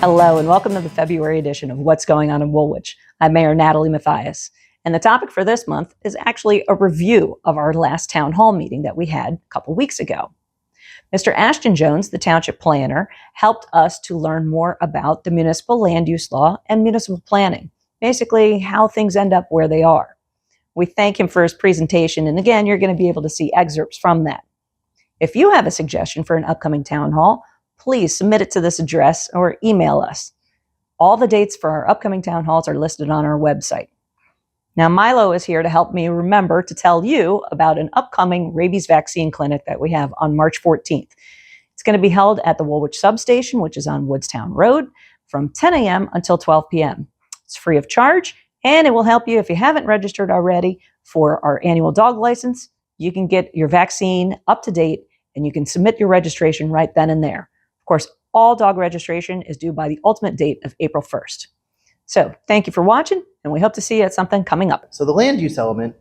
Hello, and welcome to the February edition of What's Going On in Woolwich. I'm Mayor Natalie Matthias, and the topic for this month is actually a review of our last town hall meeting that we had a couple weeks ago. Mr. Ashton Jones, the township planner, helped us to learn more about the municipal land use law and municipal planning, basically how things end up where they are. We thank him for his presentation, and again, you're going to be able to see excerpts from that. If you have a suggestion for an upcoming town hall, please submit it to this address or email us. All the dates for our upcoming town halls are listed on our website. Now, Milo is here to help me remember to tell you about an upcoming rabies vaccine clinic that we have on March 14th. It's going to be held at the Woolwich substation, which is on Woodstown Road, from 10 a.m. until 12 p.m. It's free of charge, and it will help you if you haven't registered already for our annual dog license. You can get your vaccine up to date, and you can submit your registration right then and there. Of course, all dog registration is due by the ultimate date of April 1st. So thank you for watching, and we hope to see you at something coming up. So the land use element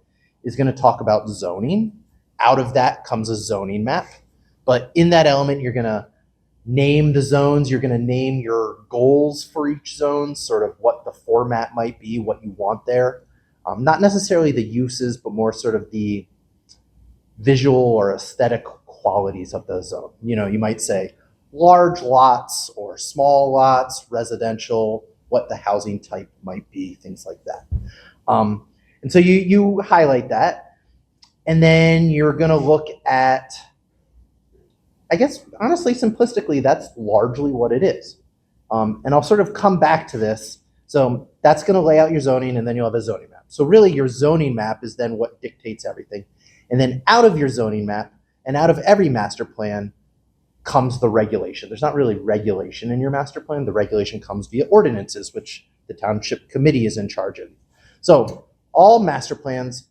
is going to talk about zoning. Out of that comes a zoning map. But in that element, you're going to name the zones. You're going to name your goals for each zone, sort of what the format might be, what you want there. Not necessarily the uses, but more sort of the visual or aesthetic qualities of the zone. You know, you might say large lots or small lots, residential, what the housing type might be, things like that. And so you highlight that, and then you're going to look at, I guess, honestly, simplistically, that's largely what it is. And I'll sort of come back to this. So that's going to lay out your zoning, and then you'll have a zoning map. So really, your zoning map is then what dictates everything. And then out of your zoning map and out of every master plan comes the regulation. There's not really regulation in your master plan. The regulation comes via ordinances, which the township committee is in charge of. So all master plans,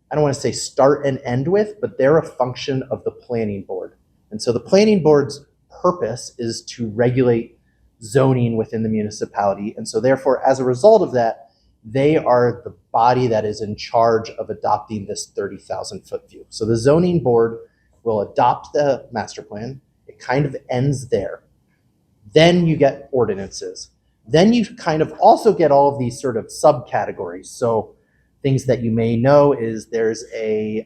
I don't want to say start and end with, but they're a function of the planning board. And so the planning board's purpose is to regulate zoning within the municipality. And so therefore, as a result of that, they are the body that is in charge of adopting this 30,000-foot view. So the zoning board will adopt the master plan. It kind of ends there. Then you get ordinances. Then you kind of also get all of these sort of subcategories. So things that you may know is there's a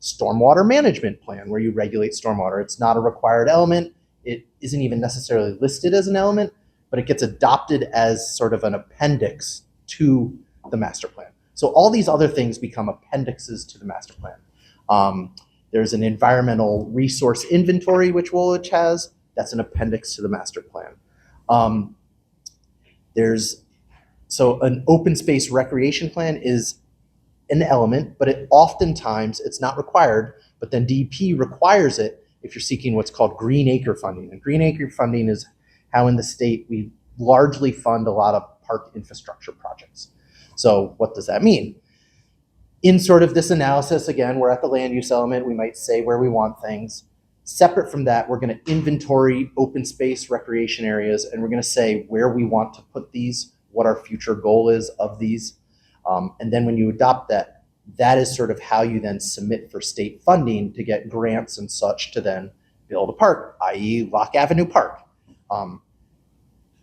stormwater management plan where you regulate stormwater. It's not a required element. It isn't even necessarily listed as an element, but it gets adopted as sort of an appendix to the master plan. So all these other things become appendixes to the master plan. There's an environmental resource inventory, which Woolwich has. That's an appendix to the master plan. So an open space recreation plan is an element, but it's not required, but then DEP requires it if you're seeking what's called green acre funding. And green acre funding is how in the state we largely fund a lot of park infrastructure projects. So what does that mean? In sort of this analysis, again, we're at the land use element. We might say where we want things. Separate from that, we're going to inventory open space recreation areas, and we're going to say where we want to put these, what our future goal is of these. And then when you adopt that, that is sort of how you then submit for state funding to get grants and such to then build a park, i.e. Lock Avenue Park.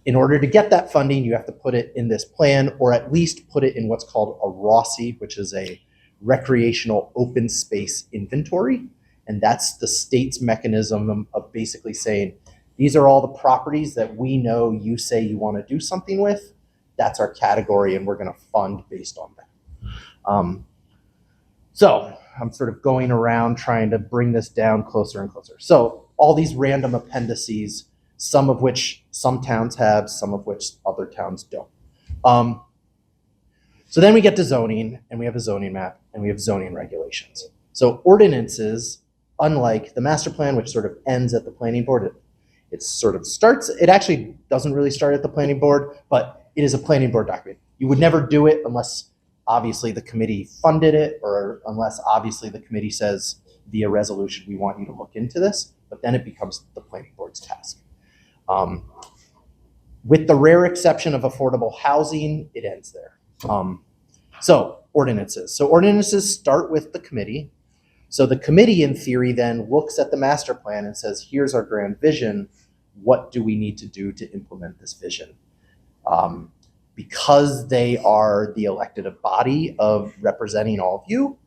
In order to get that funding, you have to put it in this plan, or at least put it in what's called a ROSI, which is a recreational open space inventory. And that's the state's mechanism of basically saying, these are all the properties that we know you say you want to do something with. That's our category, and we're going to fund based on that. So I'm sort of going around trying to bring this down closer and closer. So all these random appendices, some of which some towns have, some of which other towns don't. So then we get to zoning, and we have a zoning map, and we have zoning regulations. So ordinances, unlike the master plan, which sort of ends at the planning board, it sort of starts, it actually doesn't really start at the planning board, but it is a planning board document. You would never do it unless obviously the committee funded it, or unless obviously the committee says via resolution, we want you to look into this, but then it becomes the planning board's task. With the rare exception of affordable housing, it ends there. So ordinances. So ordinances start with the committee. So the committee, in theory, then looks at the master plan and says, here's our grand vision. what do we need to do to implement this vision? Because they are the elected body of representing all of you,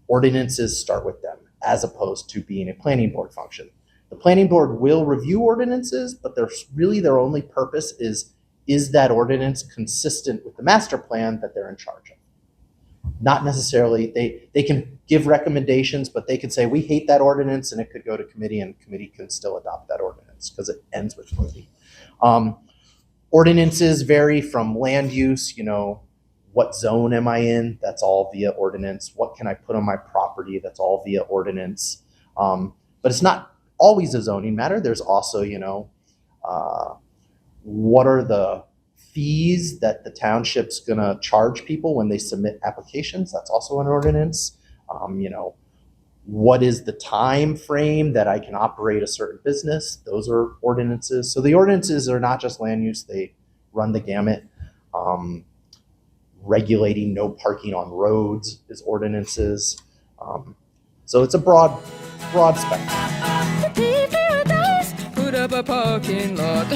ordinances start with them as opposed to being a planning board function. The planning board will review ordinances, but their only purpose is that ordinance consistent with the master plan that they're in charge of? Not necessarily, they can give recommendations, but they could say, we hate that ordinance, and it could go to committee, and committee can still adopt that ordinance because it ends with committee. Ordinances vary from land use, what zone am I in? That's all via ordinance. What can I put on my property? That's all via ordinance. But it's not always a zoning matter. There's also, what are the fees that the township's going to charge people when they submit applications? That's also an ordinance. What is the time frame that I can operate a certain business? Those are ordinances. So the ordinances are not just land use. They run the gamut. Regulating no parking on roads is ordinances. So it's a broad spectrum. Put up a parking lot.